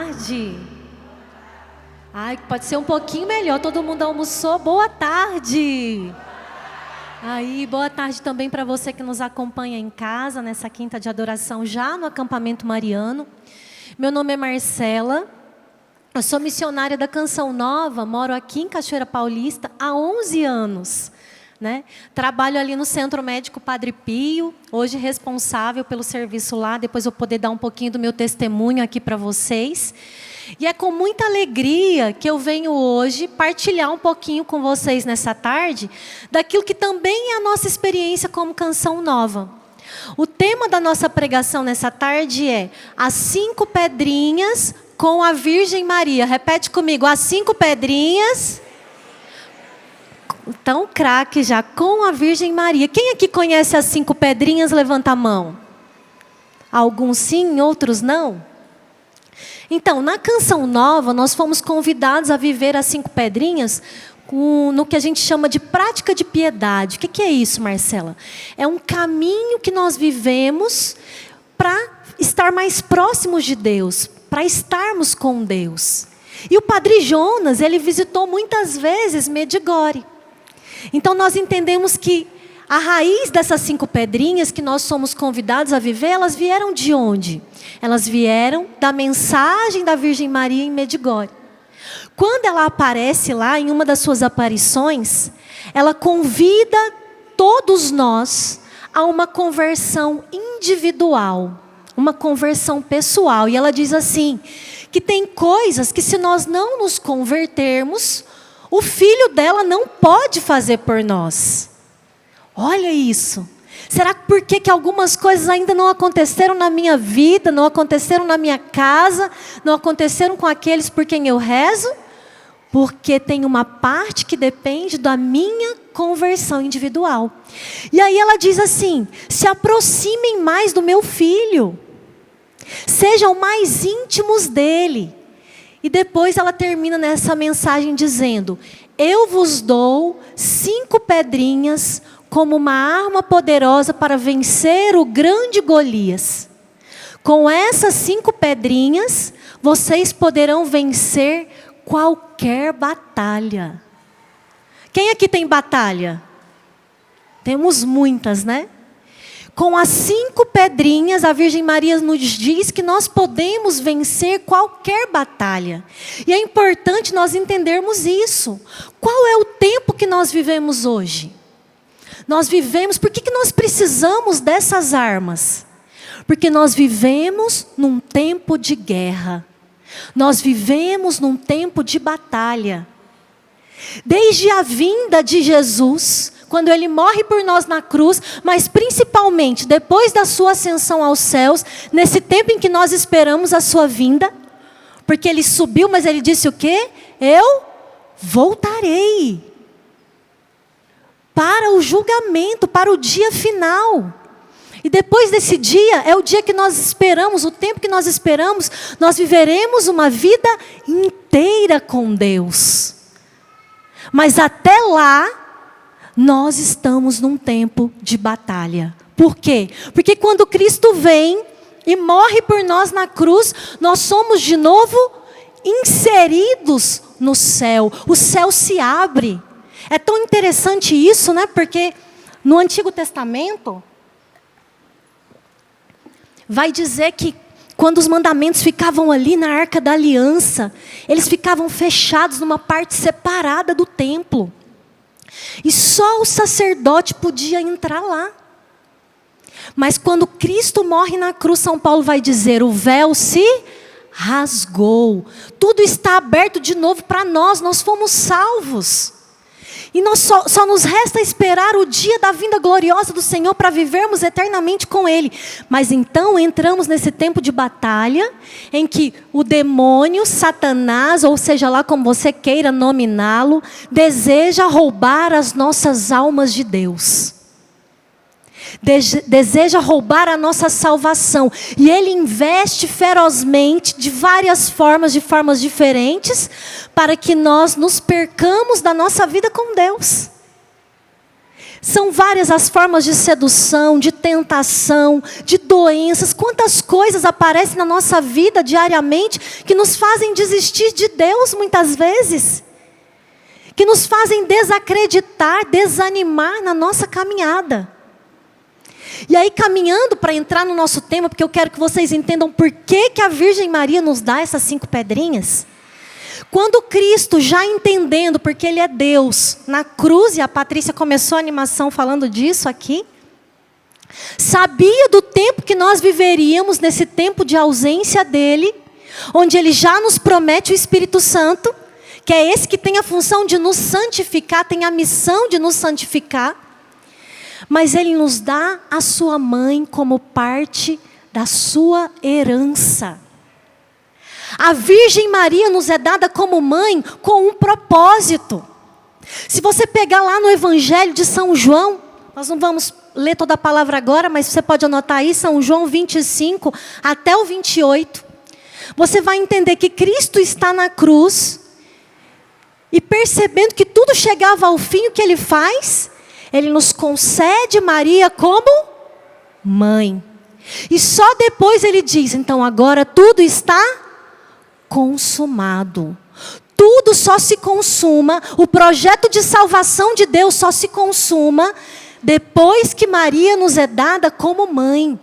tarde. Ai, pode ser um pouquinho melhor. Todo mundo almoçou? Boa tarde. Aí, boa tarde também para você que nos acompanha em casa, nessa quinta de adoração, já no acampamento mariano. Meu nome é Marcela, eu sou missionária da Canção Nova, moro aqui em Cachoeira Paulista há 11 anos. Trabalho ali no Centro Médico Padre Pio, hoje responsável pelo serviço lá, depois eu vou poder dar um pouquinho do meu testemunho aqui para vocês. E é com muita alegria que eu venho hoje partilhar um pouquinho com vocês nessa tarde daquilo que também é a nossa experiência como Canção Nova. O tema da nossa pregação nessa tarde é As 5 Pedrinhas com a Virgem Maria. Repete comigo, as 5 pedrinhas... Então, craque já, com a Virgem Maria. Quem aqui conhece as 5 pedrinhas, levanta a mão. Alguns sim, outros não? Então, na Canção Nova, nós fomos convidados a viver as 5 pedrinhas no que a gente chama de prática de piedade. O que é isso, Marcela? É um caminho que nós vivemos para estar mais próximos de Deus, para estarmos com Deus. E o Padre Jonas, ele visitou muitas vezes Medjugorje. Então, nós entendemos que a raiz dessas 5 pedrinhas que nós somos convidados a viver, elas vieram de onde? Elas vieram da mensagem da Virgem Maria em Medjugorje. Quando ela aparece lá, em uma das suas aparições, ela convida todos nós a uma conversão individual, uma conversão pessoal. E ela diz assim, que tem coisas que se nós não nos convertermos, o filho dela não pode fazer por nós. Olha isso. Será que por que algumas coisas ainda não aconteceram na minha vida, não aconteceram na minha casa, não aconteceram com aqueles por quem eu rezo? Porque tem uma parte que depende da minha conversão individual. E aí ela diz assim, se aproximem mais do meu filho. Sejam mais íntimos dele. E depois ela termina nessa mensagem dizendo, eu vos dou 5 pedrinhas como uma arma poderosa para vencer o grande Golias. Com essas 5 pedrinhas, vocês poderão vencer qualquer batalha. Quem aqui tem batalha? Temos muitas, né? Com as 5 pedrinhas, a Virgem Maria nos diz que nós podemos vencer qualquer batalha. E é importante nós entendermos isso. Qual é o tempo que nós vivemos hoje? Nós vivemos, por que nós precisamos dessas armas? Porque nós vivemos num tempo de guerra. Nós vivemos num tempo de batalha. Desde a vinda de Jesus, quando Ele morre por nós na cruz, mas principalmente depois da sua ascensão aos céus, nesse tempo em que nós esperamos a sua vinda, porque Ele subiu, mas Ele disse o quê? Eu voltarei para o julgamento, para o dia final. E depois desse dia, é o dia que nós esperamos, o tempo que nós esperamos, nós viveremos uma vida inteira com Deus. Mas até lá, nós estamos num tempo de batalha. Por quê? Porque quando Cristo vem e morre por nós na cruz, nós somos de novo inseridos no céu. O céu se abre. É tão interessante isso, né? Porque no Antigo Testamento, vai dizer que quando os mandamentos ficavam ali na Arca da Aliança, eles ficavam fechados numa parte separada do templo. E só o sacerdote podia entrar lá. Mas quando Cristo morre na cruz, São Paulo vai dizer, o véu se rasgou. Tudo está aberto de novo para nós, nós fomos salvos. E nós só nos resta esperar o dia da vinda gloriosa do Senhor para vivermos eternamente com Ele. Mas então entramos nesse tempo de batalha, em que o demônio, Satanás, ou seja lá como você queira nominá-lo, deseja roubar as nossas almas de Deus. Deseja roubar a nossa salvação. E ele investe ferozmente, de várias formas, de formas diferentes, para que nós nos percamos da nossa vida com Deus. São várias as formas de sedução, de tentação, de doenças. Quantas coisas aparecem na nossa vida diariamente que nos fazem desistir de Deus muitas vezes. Que nos fazem desacreditar, desanimar na nossa caminhada. E aí, caminhando para entrar no nosso tema, porque eu quero que vocês entendam por que a Virgem Maria nos dá essas 5 pedrinhas. Quando Cristo, já entendendo, porque Ele é Deus, na cruz, e a Patrícia começou a animação falando disso aqui, sabia do tempo que nós viveríamos, nesse tempo de ausência dEle, onde Ele já nos promete o Espírito Santo, que é esse que tem a função de nos santificar, tem a missão de nos santificar, mas Ele nos dá a sua mãe como parte da sua herança. A Virgem Maria nos é dada como mãe com um propósito. Se você pegar lá no Evangelho de São João, nós não vamos ler toda a palavra agora, mas você pode anotar aí, São João 25 até o 28. Você vai entender que Cristo está na cruz e percebendo que tudo chegava ao fim, o que Ele faz? Ele nos concede Maria como mãe. E só depois Ele diz, então agora tudo está consumado. Tudo só se consuma, o projeto de salvação de Deus só se consuma depois que Maria nos é dada como mãe.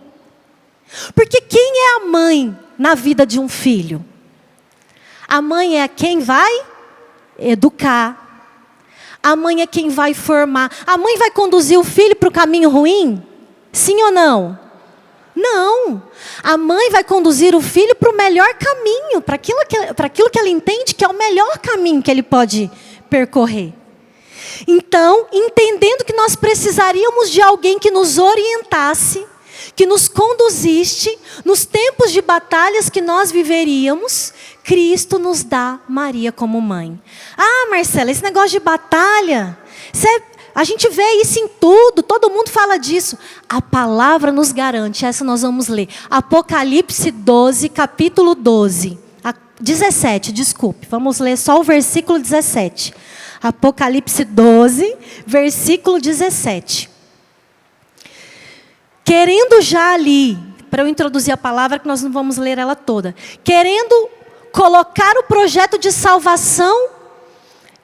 Porque quem é a mãe na vida de um filho? A mãe é quem vai educar. A mãe é quem vai formar. A mãe vai conduzir o filho para o caminho ruim? Sim ou não? Não. A mãe vai conduzir o filho para o melhor caminho, para aquilo que ela entende que é o melhor caminho que ele pode percorrer. Então, entendendo que nós precisaríamos de alguém que nos orientasse, que nos conduzisse nos tempos de batalhas que nós viveríamos, Cristo nos dá Maria como mãe. Ah, Marcela, esse negócio de batalha, a gente vê isso em tudo, todo mundo fala disso. A palavra nos garante, essa nós vamos ler. Apocalipse 12, capítulo 12. 17, desculpe, vamos ler só o versículo 17. Apocalipse 12, versículo 17. Querendo já ali, para eu introduzir a palavra, que nós não vamos ler ela toda. Querendo colocar o projeto de salvação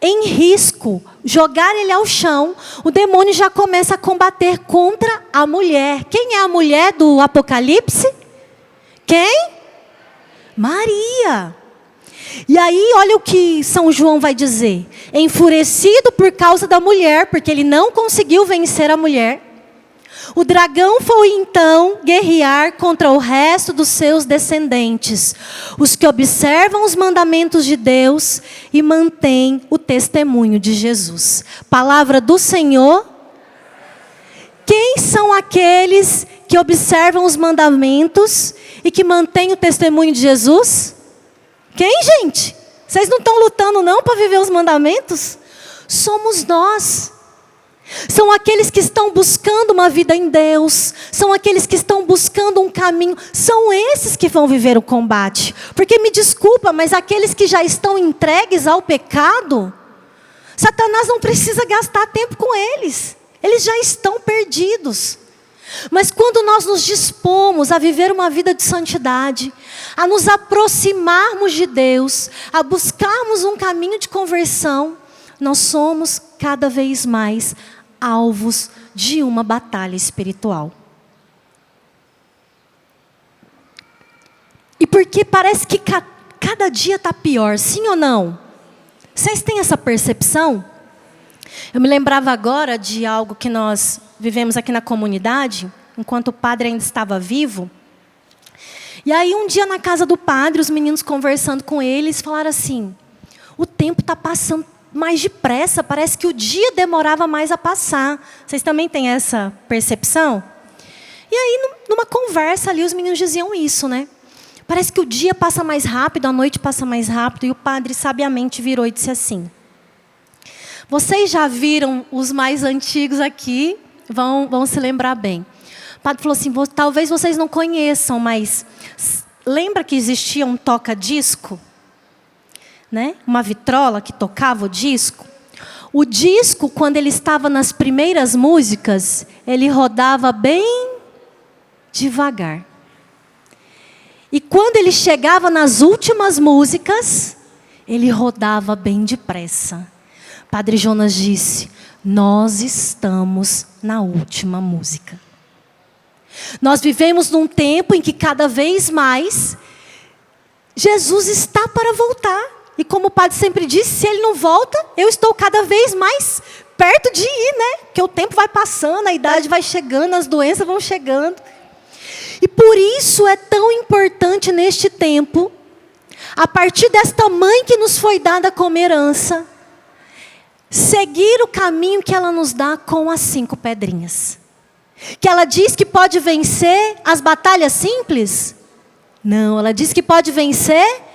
em risco, jogar ele ao chão, o demônio já começa a combater contra a mulher. Quem é a mulher do Apocalipse? Quem? Maria. E aí, olha o que São João vai dizer. Enfurecido por causa da mulher, porque ele não conseguiu vencer a mulher, o dragão foi então guerrear contra o resto dos seus descendentes, os que observam os mandamentos de Deus e mantêm o testemunho de Jesus. Palavra do Senhor. Quem são aqueles que observam os mandamentos e que mantêm o testemunho de Jesus? Quem, gente? Vocês não estão lutando não para viver os mandamentos? Somos nós. São aqueles que estão buscando uma vida em Deus. São aqueles que estão buscando um caminho. São esses que vão viver o combate. Porque me desculpa, mas aqueles que já estão entregues ao pecado, Satanás não precisa gastar tempo com eles. Eles já estão perdidos. Mas quando nós nos dispomos a viver uma vida de santidade, a nos aproximarmos de Deus, a buscarmos um caminho de conversão, nós somos cada vez mais alvos de uma batalha espiritual. E porque parece que cada dia está pior, sim ou não? Vocês têm essa percepção? Eu me lembrava agora de algo que nós vivemos aqui na comunidade, enquanto o padre ainda estava vivo. E aí um dia na casa do padre, os meninos conversando com eles, falaram assim, o tempo está passando mais depressa, parece que o dia demorava mais a passar. Vocês também têm essa percepção? E aí, numa conversa ali, os meninos diziam isso, né? Parece que o dia passa mais rápido, a noite passa mais rápido. E o padre sabiamente virou e disse assim, vocês já viram os mais antigos aqui, vão se lembrar bem. O padre falou assim, talvez vocês não conheçam, mas lembra que existia um toca-disco? Né? Uma vitrola que tocava o disco. O disco, quando ele estava nas primeiras músicas, ele rodava bem devagar. E quando ele chegava nas últimas músicas, ele rodava bem depressa. Padre Jonas disse: nós estamos na última música. Nós vivemos num tempo em que cada vez mais Jesus está para voltar. E como o padre sempre disse, se ele não volta, eu estou cada vez mais perto de ir, né? Porque o tempo vai passando, a idade vai chegando, as doenças vão chegando. E por isso é tão importante neste tempo, a partir desta mãe que nos foi dada como herança, seguir o caminho que ela nos dá com as 5 pedrinhas. Que ela diz que pode vencer as batalhas simples? Não, ela diz que pode vencer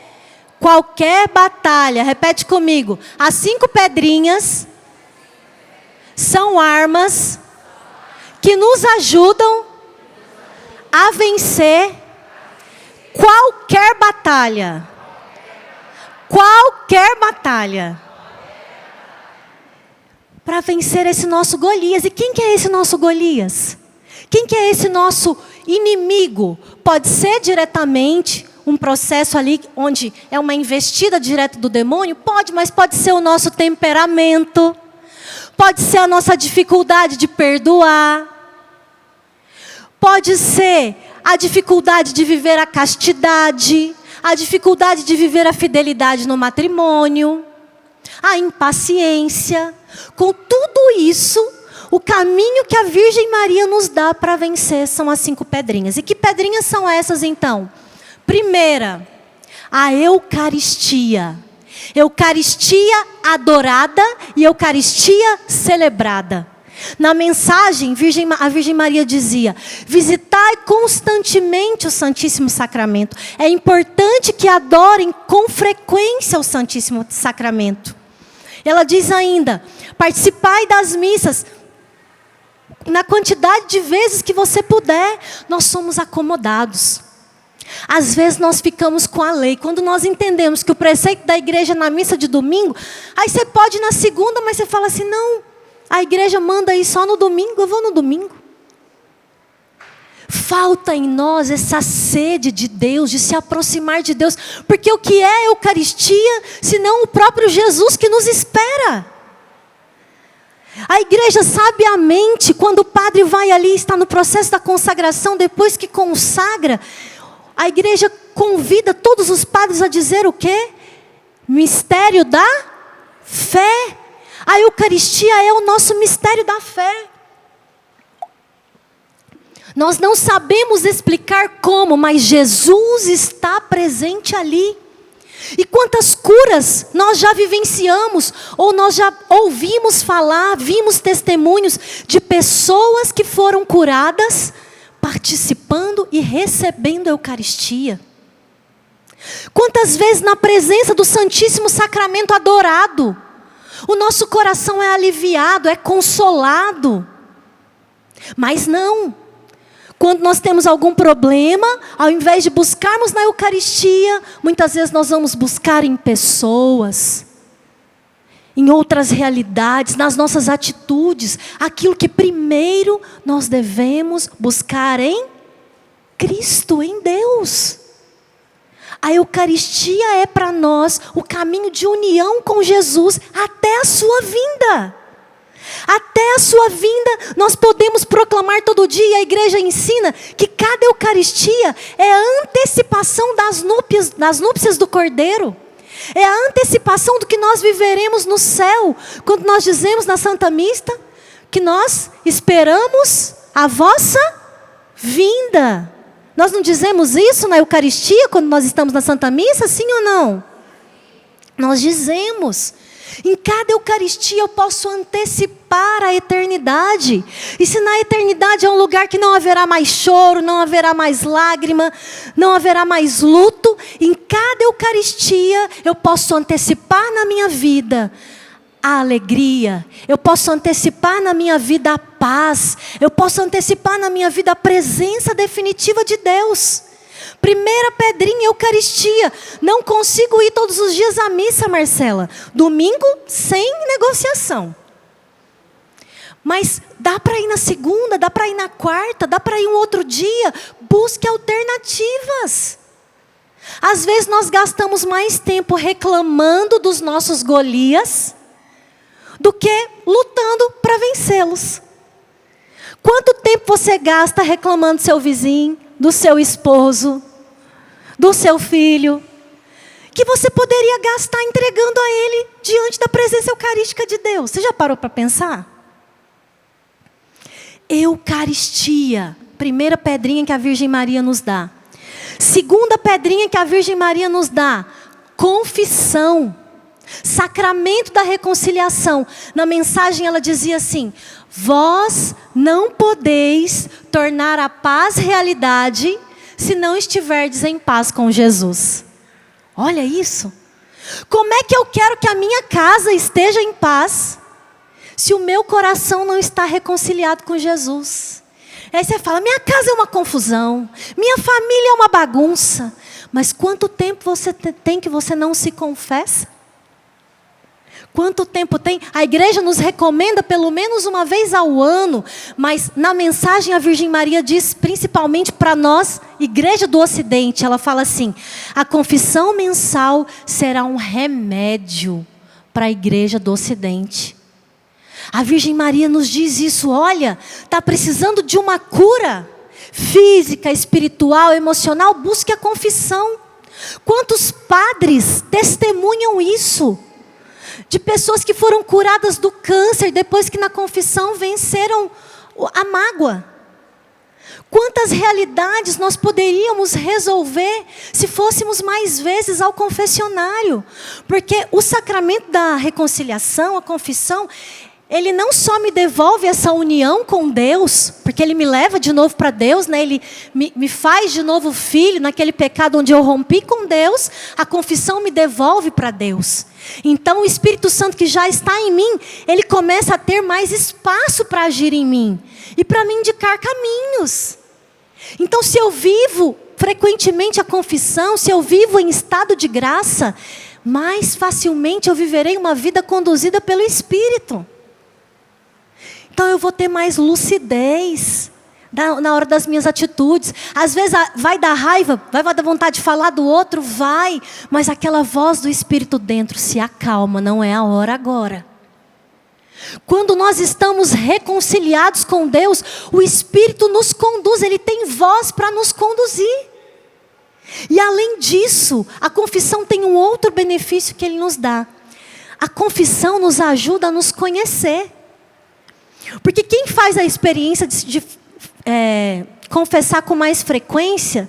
qualquer batalha. Repete comigo. As 5 pedrinhas são armas que nos ajudam a vencer qualquer batalha. Qualquer batalha. Para vencer esse nosso Golias. E quem que é esse nosso Golias? Quem que é esse nosso inimigo? Pode ser diretamente um processo ali onde é uma investida direta do demônio? Pode, mas pode ser o nosso temperamento. Pode ser a nossa dificuldade de perdoar. Pode ser a dificuldade de viver a castidade. A dificuldade de viver a fidelidade no matrimônio. A impaciência. Com tudo isso, o caminho que a Virgem Maria nos dá para vencer são as 5 pedrinhas. E que pedrinhas são essas então? Primeira, a Eucaristia. Eucaristia adorada e Eucaristia celebrada. Na mensagem, a Virgem Maria dizia: visitai constantemente o Santíssimo Sacramento. É importante que adorem com frequência o Santíssimo Sacramento. Ela diz ainda: participai das missas na quantidade de vezes que você puder. Nós somos acomodados. Às vezes nós ficamos com a lei. Quando nós entendemos que o preceito da igreja é na missa de domingo, aí você pode ir na segunda, mas você fala assim: não, a igreja manda ir só no domingo, eu vou no domingo. Falta em nós essa sede de Deus, de se aproximar de Deus. Porque o que é a Eucaristia, senão o próprio Jesus que nos espera? A igreja sabiamente, quando o padre vai ali, está no processo da consagração, depois que consagra, a igreja convida todos os padres a dizer o quê? Mistério da fé. A Eucaristia é o nosso mistério da fé. Nós não sabemos explicar como, mas Jesus está presente ali. E quantas curas nós já vivenciamos, ou nós já ouvimos falar, vimos testemunhos de pessoas que foram curadas, participando e recebendo a Eucaristia. Quantas vezes na presença do Santíssimo Sacramento adorado, o nosso coração é aliviado, é consolado. Mas não. Quando nós temos algum problema, ao invés de buscarmos na Eucaristia, muitas vezes nós vamos buscar em pessoas, em outras realidades, nas nossas atitudes, aquilo que primeiro nós devemos buscar em Cristo, em Deus. A Eucaristia é para nós o caminho de união com Jesus até a sua vinda. Até a sua vinda, nós podemos proclamar todo dia, a igreja ensina que cada Eucaristia é a antecipação das núpcias do Cordeiro. É a antecipação do que nós viveremos no céu. Quando nós dizemos na Santa Missa que nós esperamos a vossa vinda. Nós não dizemos isso na Eucaristia quando nós estamos na Santa Missa, sim ou não? Nós dizemos. Em cada Eucaristia eu posso antecipar a eternidade. E se na eternidade é um lugar que não haverá mais choro, não haverá mais lágrima, não haverá mais luto, em cada Eucaristia eu posso antecipar na minha vida a alegria. Eu posso antecipar na minha vida a paz. Eu posso antecipar na minha vida a presença definitiva de Deus. Primeira pedrinha, Eucaristia. Não consigo ir todos os dias à missa, Marcela. Domingo, sem negociação. Mas dá para ir na segunda, dá para ir na quarta, dá para ir um outro dia. Busque alternativas. Às vezes nós gastamos mais tempo reclamando dos nossos Golias do que lutando para vencê-los. Quanto tempo você gasta reclamando do seu vizinho, do seu esposo, do seu filho, que você poderia gastar entregando a ele diante da presença eucarística de Deus? Você já parou para pensar? Eucaristia, primeira pedrinha que a Virgem Maria nos dá. Segunda pedrinha que a Virgem Maria nos dá, confissão. Sacramento da reconciliação. Na mensagem ela dizia assim: vós não podeis tornar a paz realidade se não estiverdes em paz com Jesus. Olha isso. Como é que eu quero que a minha casa esteja em paz se o meu coração não está reconciliado com Jesus? Aí você fala, minha casa é uma confusão, minha família é uma bagunça. Mas quanto tempo você tem que você não se confessa? Quanto tempo tem? A igreja nos recomenda pelo menos uma vez ao ano, mas na mensagem a Virgem Maria diz, principalmente para nós, igreja do Ocidente, ela fala assim: a confissão mensal será um remédio para a igreja do Ocidente. A Virgem Maria nos diz isso, olha, está precisando de uma cura física, espiritual, emocional, busque a confissão. Quantos padres testemunham isso? De pessoas que foram curadas do câncer depois que na confissão venceram a mágoa. Quantas realidades nós poderíamos resolver se fôssemos mais vezes ao confessionário? Porque o sacramento da reconciliação, a confissão, ele não só me devolve essa união com Deus, porque ele me leva de novo para Deus, né? Ele me faz de novo filho naquele pecado onde eu rompi com Deus, a confissão me devolve para Deus. Então o Espírito Santo que já está em mim, ele começa a ter mais espaço para agir em mim e para me indicar caminhos. Então se eu vivo frequentemente a confissão, se eu vivo em estado de graça, mais facilmente eu viverei uma vida conduzida pelo Espírito. Então eu vou ter mais lucidez na hora das minhas atitudes. Às vezes vai dar raiva, vai dar vontade de falar do outro, vai. Mas aquela voz do Espírito dentro se acalma, não é a hora agora. Quando nós estamos reconciliados com Deus, o Espírito nos conduz, Ele tem voz para nos conduzir. E além disso, a confissão tem um outro benefício que Ele nos dá. A confissão nos ajuda a nos conhecer. Porque quem faz a experiência de confessar com mais frequência,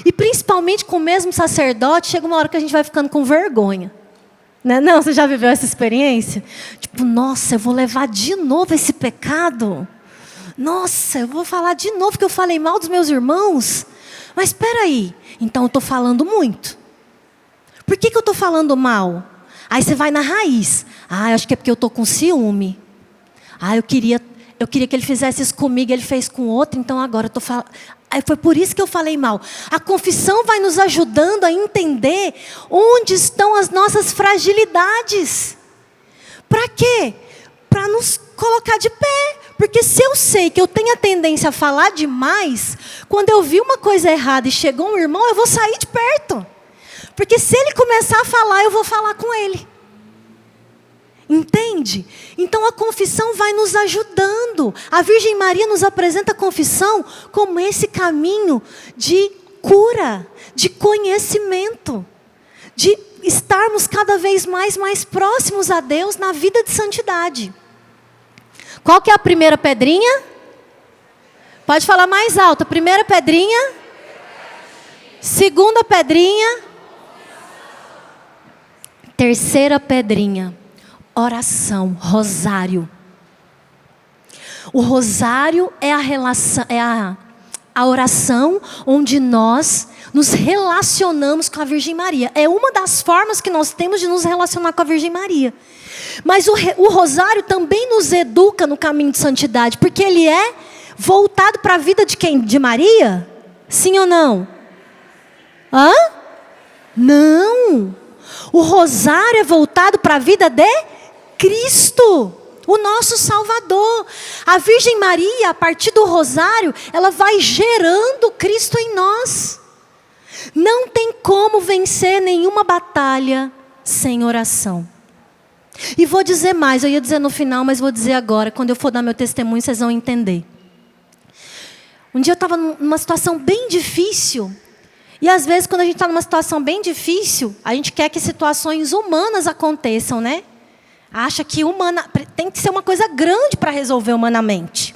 e principalmente com o mesmo sacerdote, chega uma hora que a gente vai ficando com vergonha. Não, você já viveu essa experiência? Tipo, nossa, eu vou levar de novo esse pecado? Nossa, eu vou falar de novo que eu falei mal dos meus irmãos? Mas espera aí, então eu estou falando muito. Por que eu estou falando mal? Aí você vai na raiz. Eu acho que é porque eu estou com ciúme. Eu queria que ele fizesse isso comigo, ele fez com outro, então agora eu estou falando. Foi por isso que eu falei mal. A confissão vai nos ajudando a entender onde estão as nossas fragilidades. Para quê? Para nos colocar de pé. Porque se eu sei que eu tenho a tendência a falar demais, quando eu vi uma coisa errada e chegou um irmão, eu vou sair de perto. Porque se ele começar a falar, eu vou falar com ele. Entende? Então a confissão vai nos ajudando. A Virgem Maria nos apresenta a confissão como esse caminho de cura, de conhecimento, de estarmos cada vez mais próximos a Deus na vida de santidade. Qual que é a primeira pedrinha? Pode falar mais alto. Primeira pedrinha. Segunda pedrinha. Terceira pedrinha. Oração, rosário. O rosário é a oração onde nós nos relacionamos com a Virgem Maria. É uma das formas que nós temos de nos relacionar com a Virgem Maria. Mas o rosário também nos educa no caminho de santidade, porque ele é voltado para a vida de quem? De Maria? Sim ou não? Hã? Não. O rosário é voltado para a vida de Cristo, o nosso Salvador. A Virgem Maria, a partir do rosário, ela vai gerando Cristo em nós. Não tem como vencer nenhuma batalha sem oração. E vou dizer mais, eu ia dizer no final, mas vou dizer agora. Quando eu for dar meu testemunho, vocês vão entender. Um dia eu estava numa situação bem difícil. E às vezes, quando a gente está numa situação bem difícil, a gente quer que situações humanas aconteçam, né? Acha que tem que ser uma coisa grande para resolver humanamente.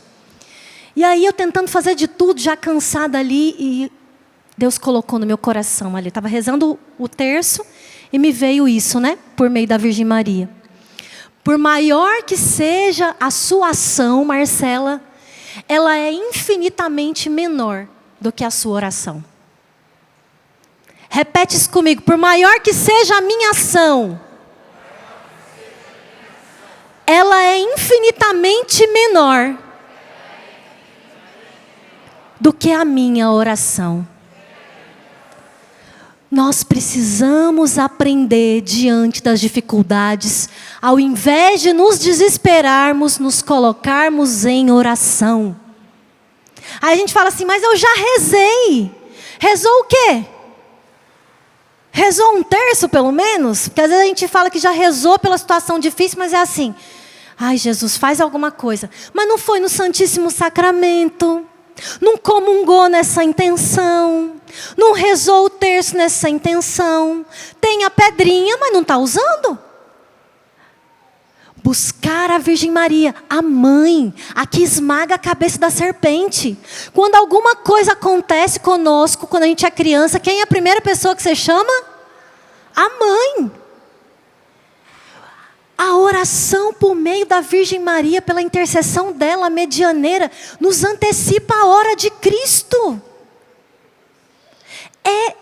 E aí eu tentando fazer de tudo, já cansada ali, e Deus colocou no meu coração ali. Eu estava rezando o terço e me veio isso, né? Por meio da Virgem Maria. Por maior que seja a sua ação, Marcela, ela é infinitamente menor do que a sua oração. Repete isso comigo. Por maior que seja a minha ação, ela é infinitamente menor do que a minha oração. Nós precisamos aprender diante das dificuldades, ao invés de nos desesperarmos, nos colocarmos em oração. Aí a gente fala assim, mas eu já rezei. Rezou o quê? Rezou um terço pelo menos? Porque às vezes a gente fala que já rezou pela situação difícil, mas é assim, ai Jesus, faz alguma coisa. Mas não foi no Santíssimo Sacramento, não comungou nessa intenção, não rezou o terço nessa intenção, tem a pedrinha, mas não está usando. Buscar a Virgem Maria, a mãe, a que esmaga a cabeça da serpente. Quando alguma coisa acontece conosco, quando a gente é criança, quem é a primeira pessoa que você chama? A mãe. A oração por meio da Virgem Maria, pela intercessão dela, a medianeira, nos antecipa a hora de Cristo. É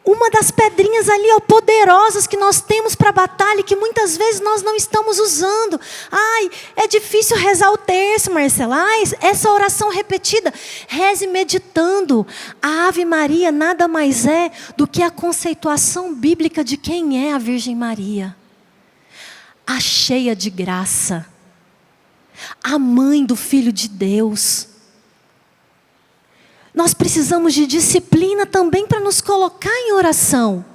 uma das pedrinhas ali, ó, poderosas que nós temos para a batalha, que muitas vezes nós não estamos usando. Ai, é difícil rezar o terço, Marcela. Ai, essa oração repetida. Reze meditando. A Ave Maria nada mais é do que a conceituação bíblica de quem é a Virgem Maria. A cheia de graça. A mãe do Filho de Deus. Nós precisamos de disciplina também para nos colocar em oração.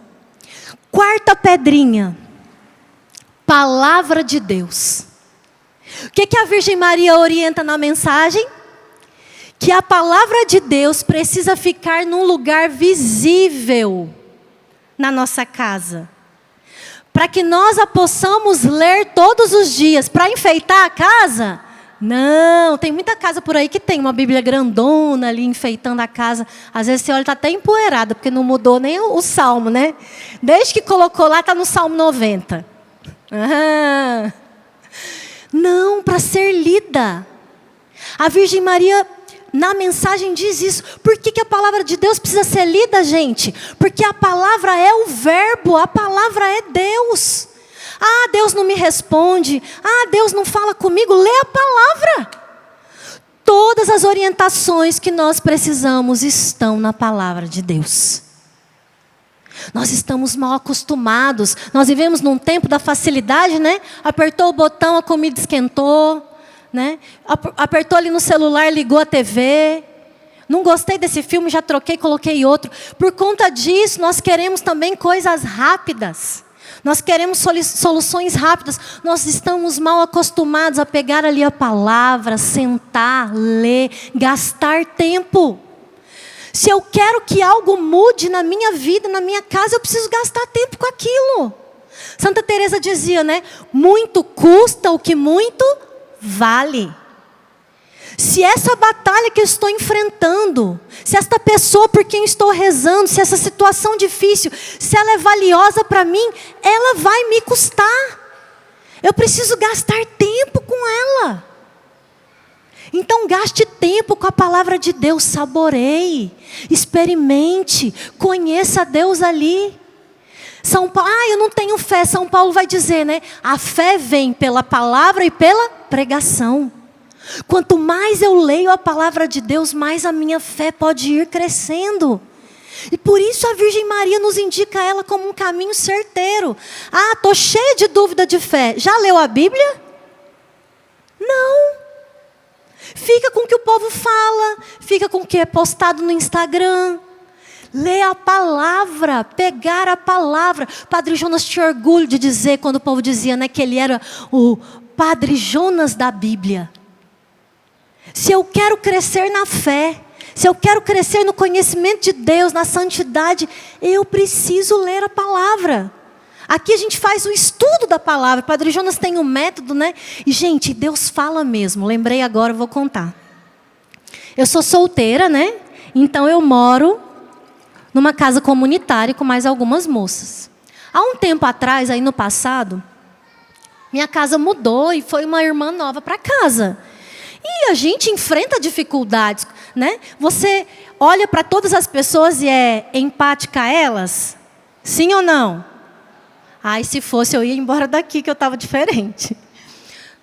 Quarta pedrinha. Palavra de Deus. O que a Virgem Maria orienta na mensagem? Que a palavra de Deus precisa ficar num lugar visível na nossa casa. Para que nós a possamos ler todos os dias. Para enfeitar a casa? Não, tem muita casa por aí que tem uma Bíblia grandona ali enfeitando a casa. Às vezes você olha, está até empoeirada, porque não mudou nem o salmo, né? Desde que colocou lá, está no Salmo 90. Ah. Não, para ser lida. A Virgem Maria, na mensagem, diz isso. Por que a palavra de Deus precisa ser lida, gente? Porque a palavra é o verbo, a palavra é Deus. Ah, Deus não me responde. Ah, Deus não fala comigo. Lê a palavra. Todas as orientações que nós precisamos estão na palavra de Deus. Nós estamos mal acostumados. Nós vivemos num tempo da facilidade, né? Apertou o botão, a comida esquentou, né? Apertou ali no celular, ligou a TV. Não gostei desse filme, já troquei, coloquei outro. Por conta disso, nós queremos também coisas rápidas. Nós queremos soluções rápidas. Nós estamos mal acostumados a pegar ali a palavra, sentar, ler, gastar tempo. Se eu quero que algo mude na minha vida, na minha casa, eu preciso gastar tempo com aquilo. Santa Teresa dizia, né? Muito custa o que muito vale. Se essa batalha que eu estou enfrentando, se esta pessoa por quem eu estou rezando, se essa situação difícil, se ela é valiosa para mim, ela vai me custar. Eu preciso gastar tempo com ela. Então gaste tempo com a palavra de Deus, saboreie, experimente, conheça Deus ali. São Paulo, eu não tenho fé, São Paulo vai dizer, né? A fé vem pela palavra e pela pregação. Quanto mais eu leio a palavra de Deus, mais a minha fé pode ir crescendo. E por isso a Virgem Maria nos indica ela como um caminho certeiro. Ah, estou cheia de dúvida de fé. Já leu a Bíblia? Não. Fica com o que o povo fala, fica com o que é postado no Instagram. Lê a palavra, pegar a palavra. Padre Jonas tinha orgulho de dizer, quando o povo dizia, né, que ele era o Padre Jonas da Bíblia. Se eu quero crescer na fé, se eu quero crescer no conhecimento de Deus, na santidade, eu preciso ler a palavra. Aqui a gente faz o estudo da palavra. Padre Jonas tem um método, né? E, gente, Deus fala mesmo. Lembrei agora, vou contar. Eu sou solteira, né? Então eu moro numa casa comunitária com mais algumas moças. Há um tempo atrás, aí no passado, minha casa mudou e foi uma irmã nova para casa. E a gente enfrenta dificuldades, né? Você olha para todas as pessoas e é empática a elas? Sim ou não? Ai, se fosse, eu ia embora daqui, que eu estava diferente.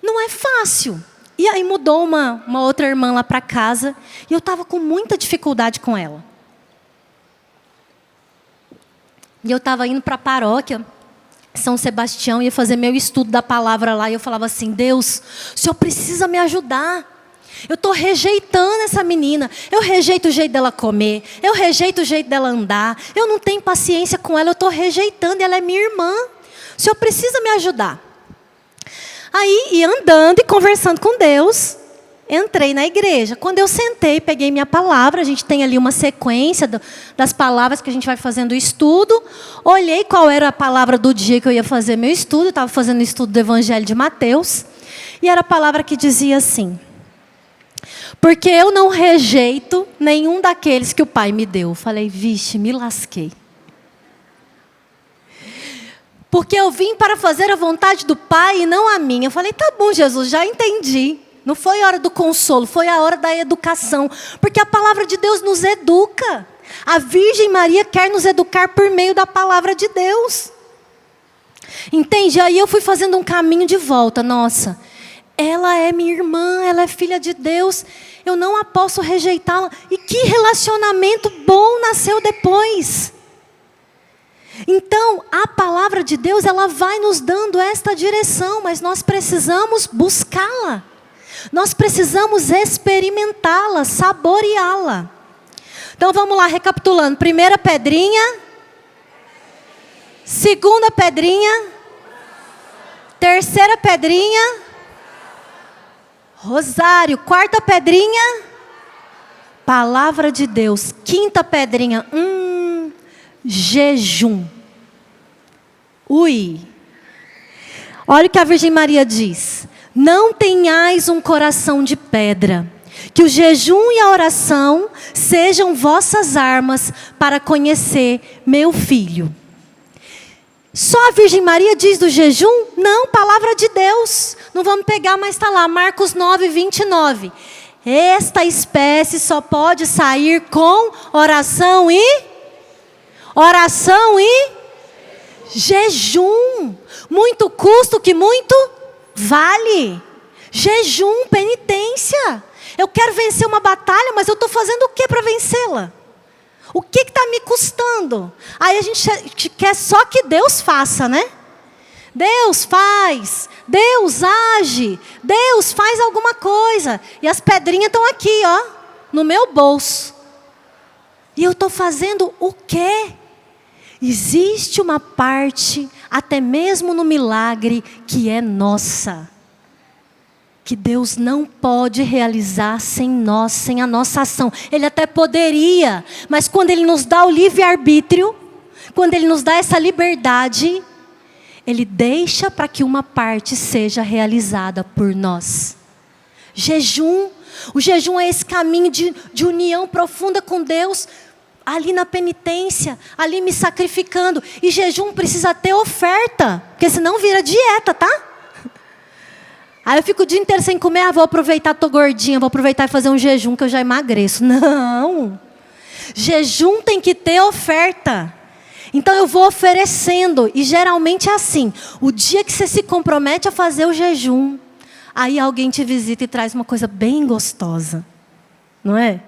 Não é fácil. E aí mudou uma outra irmã lá para casa, e eu estava com muita dificuldade com ela. E eu estava indo para a paróquia São Sebastião, ia fazer meu estudo da palavra lá, e eu falava assim, Deus, o Senhor precisa me ajudar. Eu estou rejeitando essa menina. Eu rejeito o jeito dela comer. Eu rejeito o jeito dela andar. Eu não tenho paciência com ela. Eu estou rejeitando. Ela é minha irmã. O Senhor precisa me ajudar. Aí, ia andando e conversando com Deus, entrei na igreja. Quando eu sentei, peguei minha palavra. A gente tem ali uma sequência das palavras que a gente vai fazendo o estudo. Olhei qual era a palavra do dia que eu ia fazer meu estudo. Eu estava fazendo o estudo do Evangelho de Mateus. E era a palavra que dizia assim: porque eu não rejeito nenhum daqueles que o Pai me deu. Falei, vixe, me lasquei. Porque eu vim para fazer a vontade do Pai e não a minha. Eu falei, tá bom, Jesus, já entendi. Não foi a hora do consolo, foi a hora da educação. Porque a palavra de Deus nos educa. A Virgem Maria quer nos educar por meio da palavra de Deus. Entende? Aí eu fui fazendo um caminho de volta. Nossa, ela é minha irmã, ela é filha de Deus. Eu não a posso rejeitá-la. E que relacionamento bom nasceu depois. Então, a palavra de Deus, ela vai nos dando esta direção, mas nós precisamos buscá-la. Nós precisamos experimentá-la, saboreá-la. Então, vamos lá, recapitulando. Primeira pedrinha. Segunda pedrinha. Terceira pedrinha. Rosário. Quarta pedrinha. Palavra de Deus. Quinta pedrinha. Jejum. Ui. Olha o que a Virgem Maria diz. Não tenhais um coração de pedra. Que o jejum e a oração sejam vossas armas para conhecer meu filho. Só a Virgem Maria diz do jejum? Não, palavra de Deus. Não vamos pegar, mas está lá, Marcos 9, 29. Esta espécie só pode sair com oração e jejum. Muito custa o que muito vale. Jejum, penitência. Eu quero vencer uma batalha, mas eu estou fazendo o que para vencê-la? O que está me custando? Aí a gente quer só que Deus faça, né? Deus faz, Deus age, Deus faz alguma coisa. E as pedrinhas estão aqui, ó, no meu bolso. E eu estou fazendo o quê? Existe uma parte, até mesmo no milagre, que é nossa. Que Deus não pode realizar sem nós, sem a nossa ação. Ele até poderia, mas quando Ele nos dá o livre-arbítrio, quando Ele nos dá essa liberdade, Ele deixa para que uma parte seja realizada por nós. Jejum. O jejum é esse caminho de união profunda com Deus, ali na penitência, ali me sacrificando. E jejum precisa ter oferta, porque senão vira dieta, tá? Aí eu fico o dia inteiro sem comer, vou aproveitar, estou gordinha, vou aproveitar e fazer um jejum que eu já emagreço. Não. Jejum tem que ter oferta. Então eu vou oferecendo, e geralmente é assim, o dia que você se compromete a fazer o jejum, aí alguém te visita e traz uma coisa bem gostosa, não é?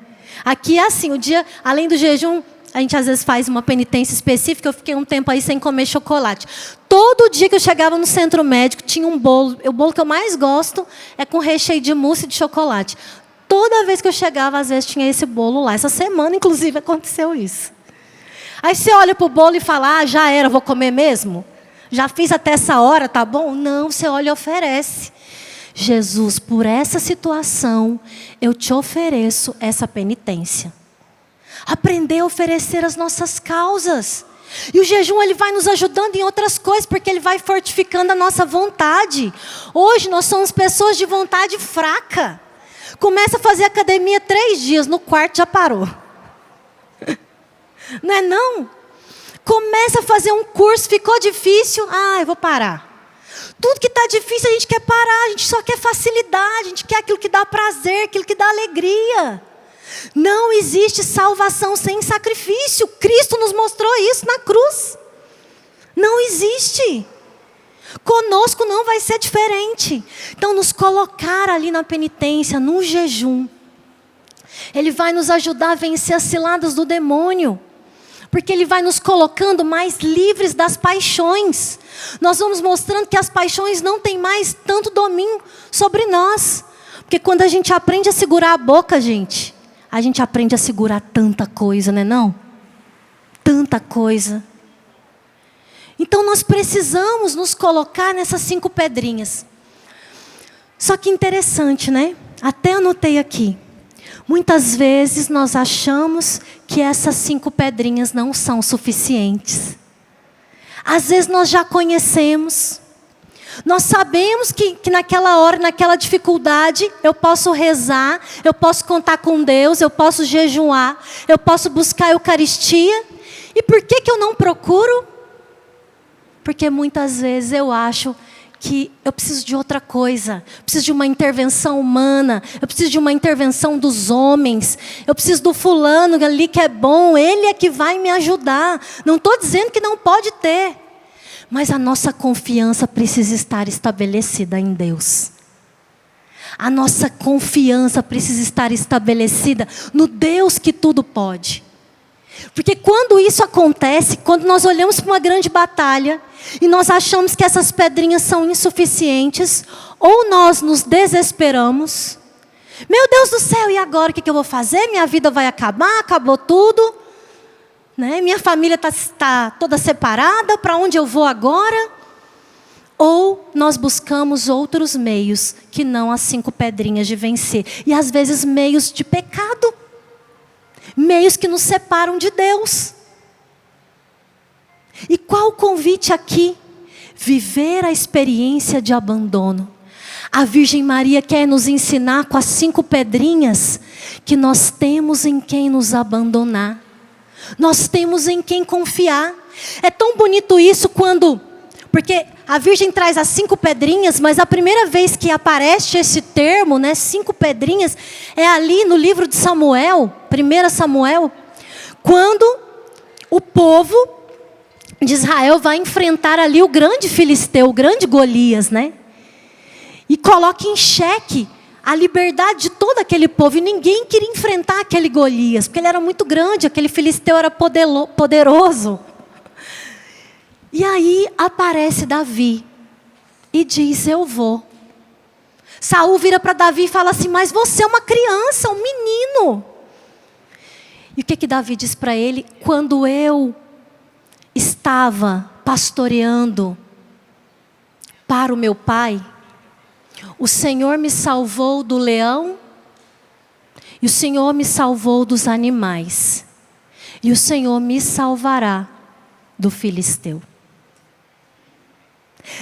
Aqui é assim, o dia, além do jejum, a gente às vezes faz uma penitência específica. Eu fiquei um tempo aí sem comer chocolate. Todo dia que eu chegava no centro médico, tinha um bolo. O bolo que eu mais gosto é com recheio de mousse e de chocolate. Toda vez que eu chegava, às vezes tinha esse bolo lá. Essa semana, inclusive, aconteceu isso. Aí você olha para o bolo e fala, já era, vou comer mesmo? Já fiz até essa hora, tá bom? Não, você olha e oferece. Jesus, por essa situação, eu te ofereço essa penitência. Aprender a oferecer as nossas causas. E o jejum, ele vai nos ajudando em outras coisas, porque ele vai fortificando a nossa vontade. Hoje nós somos pessoas de vontade fraca. Começa a fazer academia 3 dias, no quarto já parou. Não é não? Começa a fazer um curso, ficou difícil, eu vou parar. Tudo que está difícil a gente quer parar, a gente só quer facilidade, a gente quer aquilo que dá prazer, aquilo que dá alegria. Não existe salvação sem sacrifício. Cristo nos mostrou isso na cruz. Não existe. Conosco não vai ser diferente. Então, nos colocar ali na penitência, no jejum, ele vai nos ajudar a vencer as ciladas do demônio. Porque ele vai nos colocando mais livres das paixões. Nós vamos mostrando que as paixões não têm mais tanto domínio sobre nós. Porque quando a gente aprende a segurar a boca, gente, a gente aprende a segurar tanta coisa, né não? Tanta coisa. Então nós precisamos nos colocar nessas 5 pedrinhas. Só que interessante, né? Até anotei aqui. Muitas vezes nós achamos que essas 5 pedrinhas não são suficientes. Às vezes nós já conhecemos. Nós sabemos que naquela hora, naquela dificuldade, eu posso rezar, eu posso contar com Deus, eu posso jejuar, eu posso buscar a Eucaristia. E por que eu não procuro? Porque muitas vezes eu acho que eu preciso de outra coisa. Eu preciso de uma intervenção humana. Eu preciso de uma intervenção dos homens. Eu preciso do fulano ali que é bom. Ele é que vai me ajudar. Não estou dizendo que não pode ter. Mas a nossa confiança precisa estar estabelecida em Deus. A nossa confiança precisa estar estabelecida no Deus que tudo pode. Porque quando isso acontece, quando nós olhamos para uma grande batalha e nós achamos que essas pedrinhas são insuficientes, ou nós nos desesperamos. Meu Deus do céu, e agora o que eu vou fazer? Minha vida vai acabar, acabou tudo. Né? Minha família está toda separada, para onde eu vou agora? Ou nós buscamos outros meios que não as 5 pedrinhas de vencer. E às vezes meios de pecado. Meios que nos separam de Deus. E qual o convite aqui? Viver a experiência de abandono. A Virgem Maria quer nos ensinar com as 5 pedrinhas que nós temos em quem nos abandonar. Nós temos em quem confiar. É tão bonito isso porque a Virgem traz as 5 pedrinhas, mas a primeira vez que aparece esse termo, né, 5 pedrinhas, é ali no livro de Samuel, 1 Samuel, quando o povo de Israel vai enfrentar ali o grande filisteu, o grande Golias, né? E coloca em xeque a liberdade de todo aquele povo. E ninguém queria enfrentar aquele Golias, porque ele era muito grande, aquele filisteu era poderoso. E aí aparece Davi e diz, eu vou. Saul vira para Davi e fala assim, mas você é uma criança, um menino. E o que Davi diz para ele? Quando eu estava pastoreando para o meu pai, o Senhor me salvou do leão e o Senhor me salvou dos animais. E o Senhor me salvará do filisteu.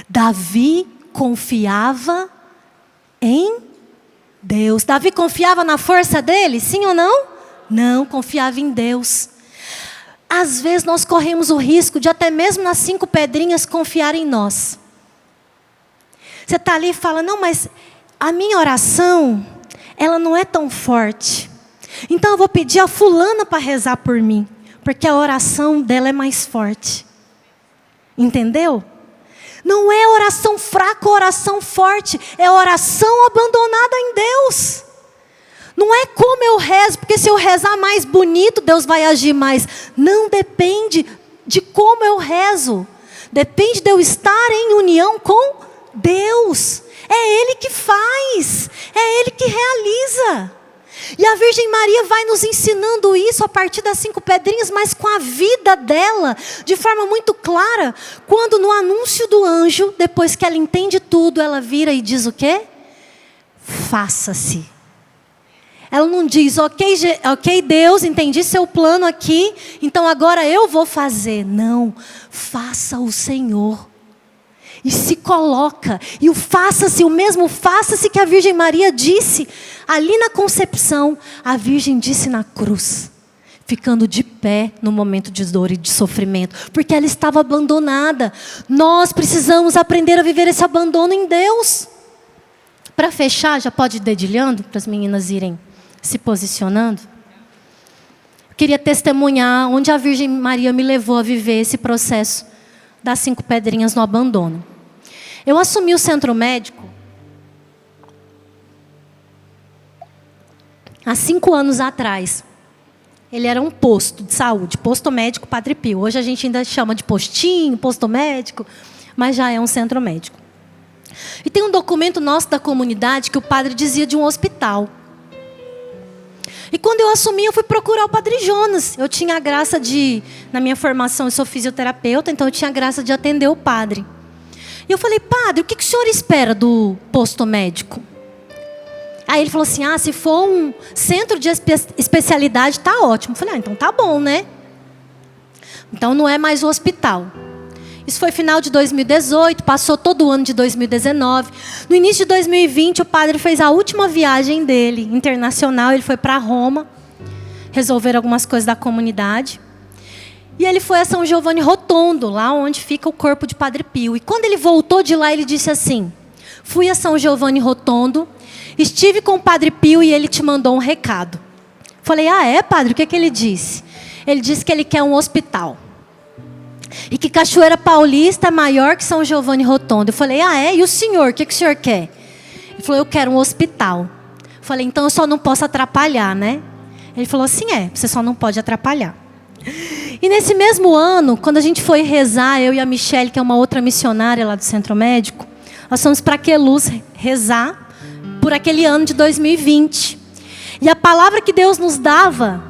Davi confiava em Deus. Davi confiava na força dele, sim ou não? Não, confiava em Deus. Às vezes nós corremos o risco de até mesmo nas 5 pedrinhas confiar em nós. Você está ali e fala, não, mas a minha oração, ela não é tão forte. Então eu vou pedir a fulana para rezar por mim, porque a oração dela é mais forte. Entendeu? Não é oração fraca, oração forte. É oração abandonada em Deus. Não é como eu rezo, porque se eu rezar mais bonito, Deus vai agir mais. Não depende de como eu rezo. Depende de eu estar em união com Deus. É Ele que faz. É Ele que realiza. E a Virgem Maria vai nos ensinando isso a partir das 5 pedrinhas, mas com a vida dela, de forma muito clara. Quando no anúncio do anjo, depois que ela entende tudo, ela vira e diz o quê? Faça-se. Ela não diz, ok Deus, entendi seu plano aqui, então agora eu vou fazer. Não, faça o Senhor. E se coloca, e o faça-se, o mesmo faça-se que a Virgem Maria disse ali na concepção, a Virgem disse na cruz, ficando de pé no momento de dor e de sofrimento, porque ela estava abandonada. Nós precisamos aprender a viver esse abandono em Deus. Para fechar, já pode ir dedilhando, para as meninas irem se posicionando. Eu queria testemunhar onde a Virgem Maria me levou a viver esse processo das 5 pedrinhas no abandono. Eu assumi o centro médico há 5 anos atrás. Ele era um posto de saúde, posto médico Padre Pio. Hoje a gente ainda chama de postinho, posto médico, mas já é um centro médico. E tem um documento nosso da comunidade que o padre dizia de um hospital. E quando eu assumi, eu fui procurar o Padre Jonas. Eu tinha a graça de, na minha formação, eu sou fisioterapeuta, então eu tinha a graça de atender o padre. E eu falei, padre, o que o senhor espera do posto médico? Aí ele falou assim, se for um centro de especialidade, tá ótimo. Eu falei, então tá bom, né? Então não é mais o hospital. Isso foi final de 2018, passou todo o ano de 2019. No início de 2020, o padre fez a última viagem dele, internacional. Ele foi para Roma, resolver algumas coisas da comunidade. E ele foi a São Giovanni Rotondo, lá onde fica o corpo de Padre Pio. E quando ele voltou de lá, ele disse assim, fui a São Giovanni Rotondo, estive com o Padre Pio e ele te mandou um recado. Falei, é, padre? O que ele disse? Ele disse que ele quer um hospital. E que Cachoeira Paulista é maior que São Giovanni Rotondo. Eu falei, é? E o senhor? O que o senhor quer? Ele falou, eu quero um hospital. Eu falei, então eu só não posso atrapalhar, né? Ele falou assim, você só não pode atrapalhar. E nesse mesmo ano, quando a gente foi rezar, eu e a Michele, que é uma outra missionária lá do Centro Médico, nós fomos para Queluz rezar por aquele ano de 2020. E a palavra que Deus nos dava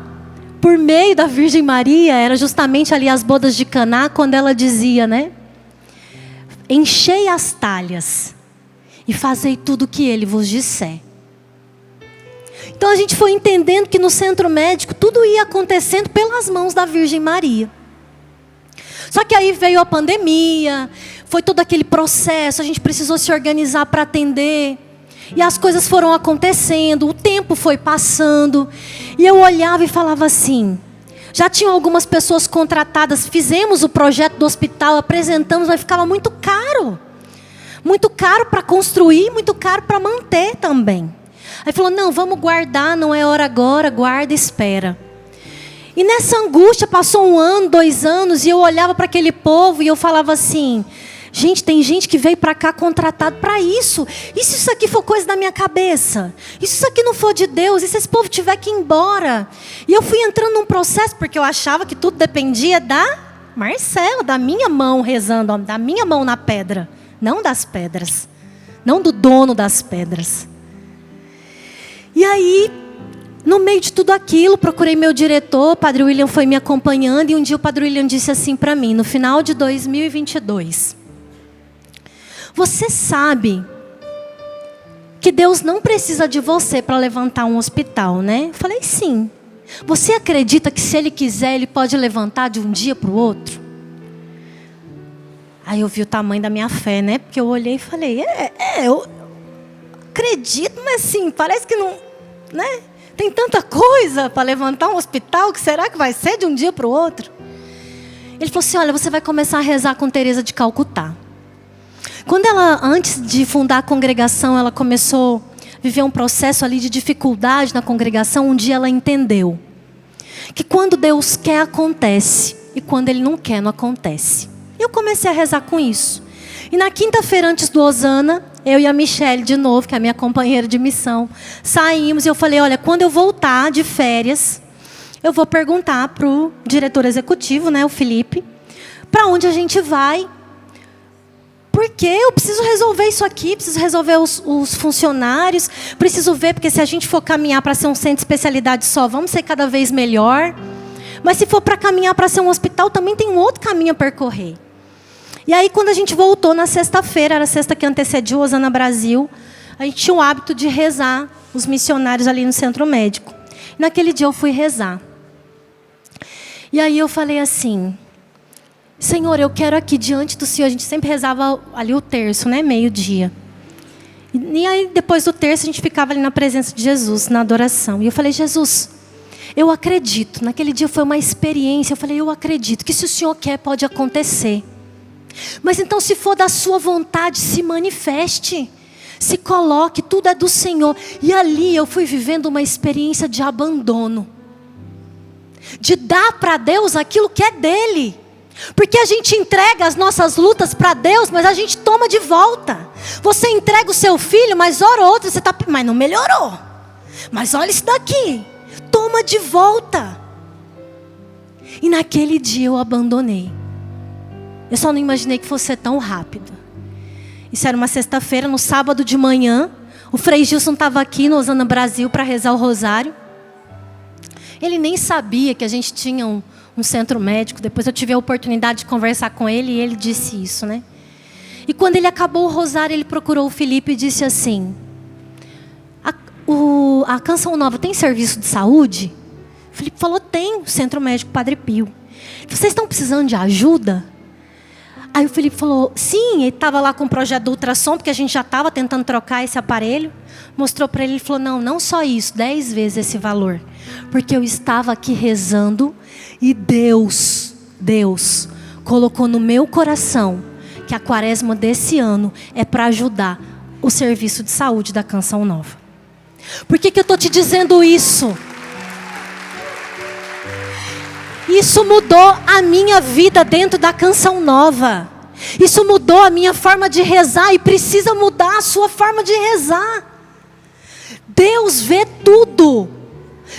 por meio da Virgem Maria, era justamente ali as bodas de Caná, quando ela dizia, né? Enchei as talhas e fazei tudo o que ele vos disser. Então a gente foi entendendo que no centro médico tudo ia acontecendo pelas mãos da Virgem Maria. Só que aí veio a pandemia, foi todo aquele processo, a gente precisou se organizar para atender. E as coisas foram acontecendo, o tempo foi passando. E eu olhava e falava assim, já tinham algumas pessoas contratadas, fizemos o projeto do hospital, apresentamos, mas ficava muito caro. Muito caro para construir, muito caro para manter também. Aí falou, não, vamos guardar, não é hora agora, guarda e espera. E nessa angústia, passou 1 ano, 2 anos, e eu olhava para aquele povo e eu falava assim, gente, tem gente que veio para cá contratado para isso. E se isso aqui for coisa da minha cabeça? E se isso aqui não for de Deus? E se esse povo tiver que ir embora? E eu fui entrando num processo, porque eu achava que tudo dependia da Marcela, da minha mão rezando, da minha mão na pedra. Não das pedras. Não do dono das pedras. E aí, no meio de tudo aquilo, procurei meu diretor, o Padre William foi me acompanhando, e um dia o Padre William disse assim para mim, no final de 2022... Você sabe que Deus não precisa de você para levantar um hospital, né? Eu falei, sim. Você acredita que se Ele quiser, Ele pode levantar de um dia para o outro? Aí eu vi o tamanho da minha fé, né? Porque eu olhei e falei, eu acredito, mas assim, parece que não, né? Tem tanta coisa para levantar um hospital, que será que vai ser de um dia para o outro? Ele falou assim, olha, você vai começar a rezar com Teresa de Calcutá. Quando ela, antes de fundar a congregação, ela começou a viver um processo ali de dificuldade na congregação, um dia ela entendeu que quando Deus quer, acontece, e quando Ele não quer, não acontece. Eu comecei a rezar com isso. E na quinta-feira antes do Hosana, eu e a Michelle de novo, que é a minha companheira de missão, saímos e eu falei, olha, quando eu voltar de férias, eu vou perguntar para o diretor executivo, né, o Felipe, para onde a gente vai. Porque eu preciso resolver isso aqui, preciso resolver os funcionários, preciso ver, porque se a gente for caminhar para ser um centro de especialidade só, vamos ser cada vez melhor. Mas se for para caminhar para ser um hospital, também tem um outro caminho a percorrer. E aí, quando a gente voltou na sexta-feira, era a sexta que antecedia o Osana Brasil, a gente tinha o hábito de rezar os missionários ali no centro médico. Naquele dia eu fui rezar. E aí eu falei assim, Senhor, eu quero aqui diante do Senhor, a gente sempre rezava ali o terço, né, meio-dia. E aí depois do terço a gente ficava ali na presença de Jesus, na adoração. E eu falei, Jesus, eu acredito, naquele dia foi uma experiência, eu falei, eu acredito que se o Senhor quer pode acontecer. Mas então se for da sua vontade, se manifeste, se coloque, tudo é do Senhor. E ali eu fui vivendo uma experiência de abandono. De dar para Deus aquilo que é dele. Porque a gente entrega as nossas lutas para Deus, mas a gente toma de volta. Você entrega o seu filho, mas hora ou outra você está... Mas não melhorou. Mas olha isso daqui. Toma de volta. E naquele dia eu abandonei. Eu só não imaginei que fosse tão rápido. Isso era uma sexta-feira, no sábado de manhã. O Frei Gilson estava aqui no Osana Brasil para rezar o rosário. Ele nem sabia que a gente tinha um centro médico. Depois eu tive a oportunidade de conversar com ele e ele disse isso, né? E quando ele acabou o rosário, ele procurou o Felipe e disse assim, a Canção Nova tem serviço de saúde? O Felipe falou, tem, o Centro Médico Padre Pio. Vocês estão precisando de ajuda? Aí o Felipe falou, sim, ele estava lá com o projeto do ultrassom, porque a gente já estava tentando trocar esse aparelho. Mostrou para ele, ele falou, não só isso, 10 vezes esse valor. Porque eu estava aqui rezando e Deus colocou no meu coração que a quaresma desse ano é para ajudar o serviço de saúde da Canção Nova. Por que eu estou te dizendo isso? Isso mudou a minha vida dentro da Canção Nova. Isso mudou a minha forma de rezar e precisa mudar a sua forma de rezar. Deus vê tudo.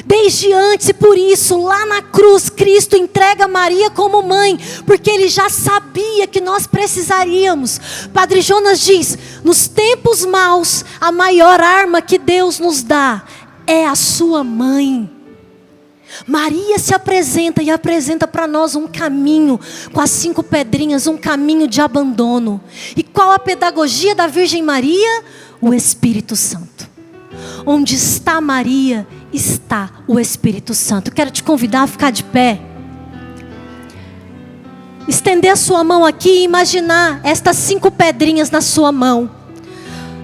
Desde antes, e por isso, lá na cruz, Cristo entrega Maria como mãe, porque Ele já sabia que nós precisaríamos. Padre Jonas diz, nos tempos maus, a maior arma que Deus nos dá é a sua mãe. Maria se apresenta e apresenta para nós um caminho com as 5 pedrinhas, um caminho de abandono. E qual a pedagogia da Virgem Maria? O Espírito Santo. Onde está Maria, está o Espírito Santo. Eu quero te convidar a ficar de pé. Estender a sua mão aqui e imaginar estas 5 pedrinhas na sua mão.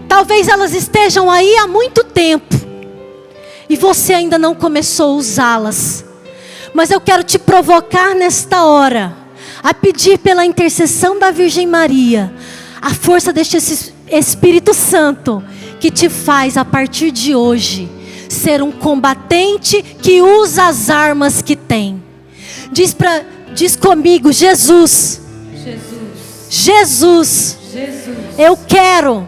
Talvez elas estejam aí há muito tempo. E você ainda não começou a usá-las. Mas eu quero te provocar nesta hora a pedir pela intercessão da Virgem Maria a força deste Espírito Santo que te faz a partir de hoje ser um combatente que usa as armas que tem. Diz comigo, Jesus. Eu quero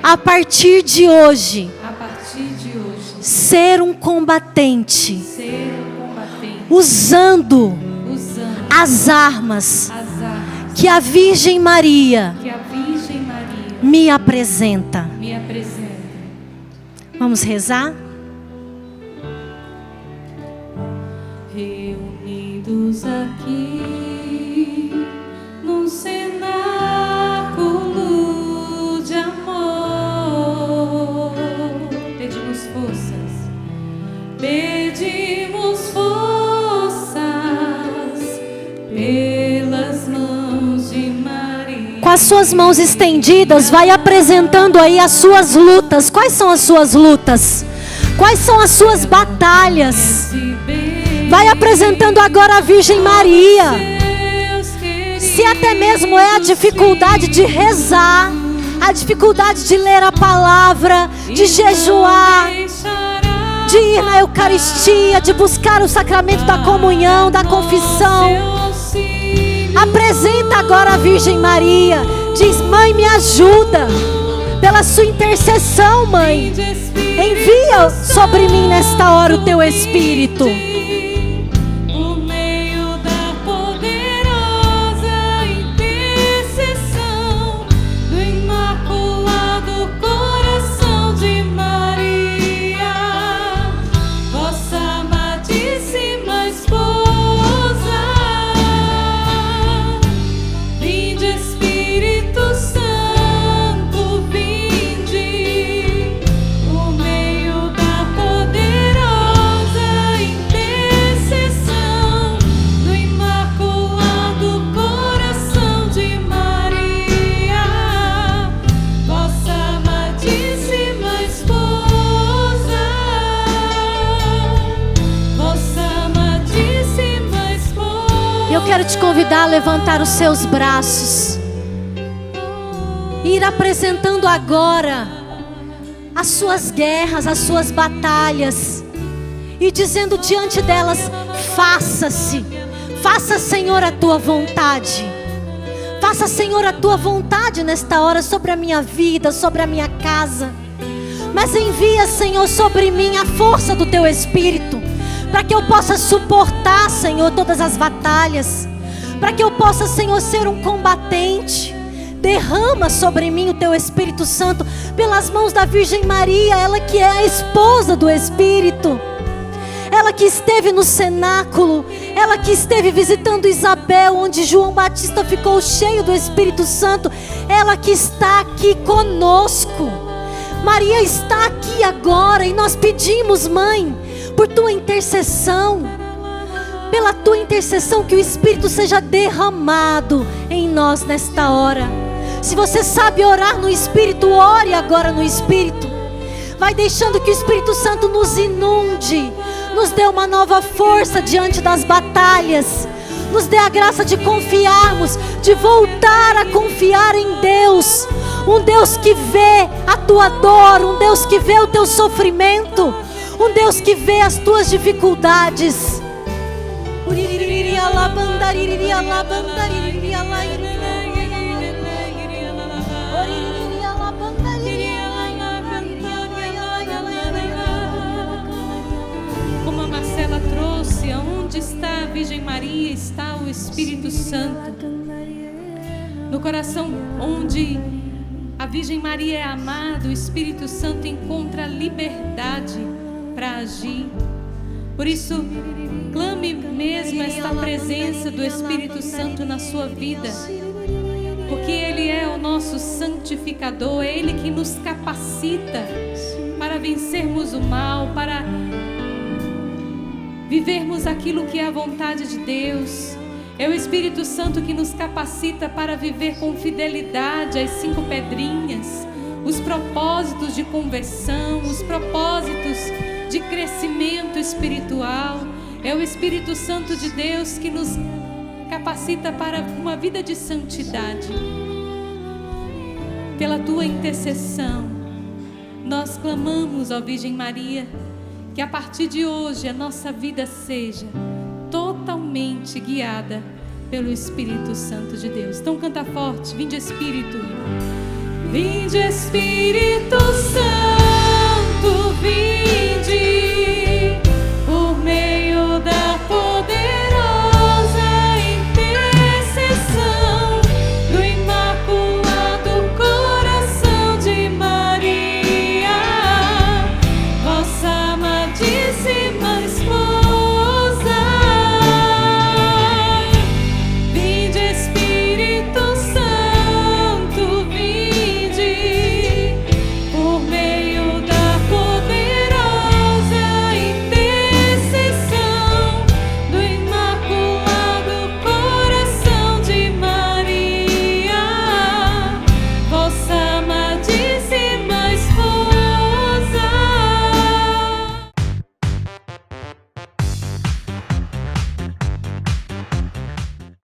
a partir de hoje ser um combatente, usando as armas que a Virgem Maria me apresenta. Vamos rezar? Reunidos aqui num cenáculo de amor, pedimos forças pelas mãos de Maria. Com as suas mãos estendidas, vai apresentando aí as suas lutas. Quais são as suas lutas? Quais são as suas batalhas? Vai apresentando agora a Virgem Maria. Se até mesmo é a dificuldade de rezar, a dificuldade de ler a palavra, de jejuar, de ir na Eucaristia, de buscar o sacramento da comunhão, da confissão. Apresenta agora a Virgem Maria. Diz, mãe, me ajuda. pela sua intercessão, Mãe. Envia sobre mim nesta hora o teu Espírito. Por meio da poderosa intercessão do Imaculado Coração de Maria, vossa amadíssima esposa. Vinde, Espírito Santo, vinde, por meio da poderosa intercessão do Imaculado Coração de Maria, vossa amadíssima esposa, vossa amadíssima esposa. Eu quero te convidar a levantar os seus braços e ir apresentando agora as suas guerras, as suas batalhas, e dizendo diante delas: faça-se, faça, Senhor, a tua vontade. Faça, Senhor, a tua vontade nesta hora sobre a minha vida, sobre a minha casa. Mas envia, Senhor, sobre mim a força do teu Espírito, para que eu possa suportar, Senhor, todas as batalhas, para que eu possa, Senhor, ser um combatente. Derrama sobre mim o teu Espírito Santo pelas mãos da Virgem Maria, ela que é a esposa do Espírito, ela que esteve no cenáculo, ela que esteve visitando Isabel, onde João Batista ficou cheio do Espírito Santo, ela que está aqui conosco. Maria está aqui agora e nós pedimos, Mãe, por tua intercessão, pela tua intercessão, que o Espírito seja derramado em nós nesta hora. Se você sabe orar no Espírito, ore agora no Espírito. Vai deixando que o Espírito Santo nos inunde, nos dê uma nova força diante das batalhas, nos dê a graça de confiarmos, de voltar a confiar em Deus. Um Deus que vê a tua dor, um Deus que vê o teu sofrimento, um Deus que vê as tuas dificuldades. Como a Marcela trouxe, aonde está a Virgem Maria, está o Espírito Santo. No coração onde a Virgem Maria é amada, o Espírito Santo encontra liberdade para agir. Por isso, clame mesmo esta presença do Espírito Santo na sua vida, porque Ele é o nosso santificador, é Ele que nos capacita para vencermos o mal, para vivermos aquilo que é a vontade de Deus. É o Espírito Santo que nos capacita para viver com fidelidade as 5 pedrinhas, os propósitos de conversão, os propósitos de crescimento espiritual. É o Espírito Santo de Deus que nos capacita para uma vida de santidade. Pela tua intercessão, nós clamamos, ó Virgem Maria, que a partir de hoje a nossa vida seja totalmente guiada pelo Espírito Santo de Deus. Então canta forte: vinde Espírito, vinde Espírito Santo, vinde.